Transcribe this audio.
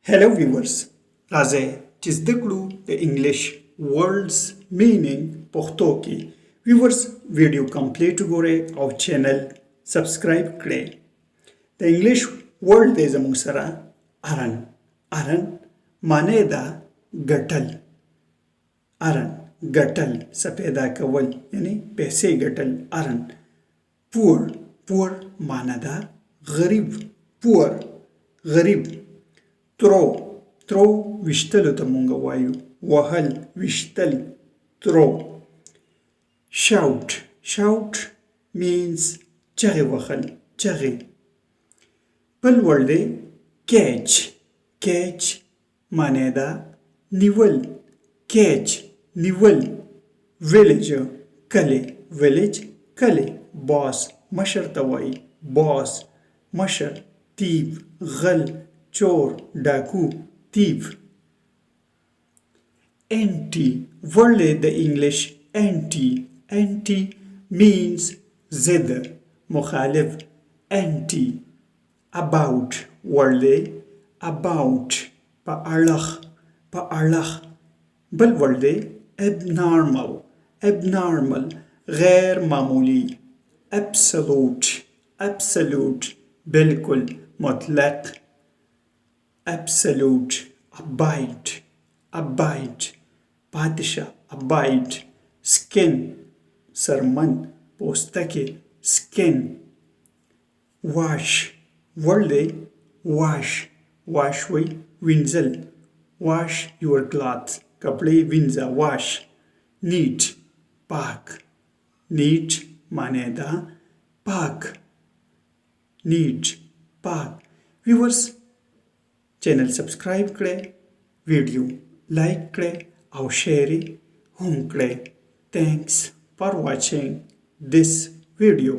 Hello viewers, راځئ چې زده کړو د انګلیش ورډز مینینګ پښتو کې. viewers ویډیو کمپلیټ وګورئ او چینل سبسکرایب کړئ. د انګلیش ورډ دی زموږ سره ارن. ارن معنی ده ګټل. ارن ګټل څه پیدا کول یعنی پیسې ګټل. ارن پور. پور معنی ده غریب. پور غریب. throw. throw ویشتلو ته مونږ وایو. وهل ویشتل. throw. shout. shout means چغې وهل. چغې. بل ورډ دی catch. catch معنی ده نیول. catch نیول. villager کلی. village کلی. boss مشر ته وایي. boss مشر. thief غل. چور ډاکو. thief. anti ورډ د انګلیش anti. anti means ضد مخالف. anti. about ورډ about په اړخ. په اړخ. بل ورډ دی abnormal. abnormal غیر معمولی. absolute. absolute بالکل مطلق. absolute. abide. abide پاتشه. abide. skin سرمن پوستکی. skin. wash ورډ دی wash. wash وی وینځل. wash your clothes کپڑے وینځه. wash. neat پاک. neat معنی ده پاک. neat پاک. viewers چینل سبسکرایب کړئ، ویډیو لایک کړئ او شیر هم کړئ. Thanks for watching this video.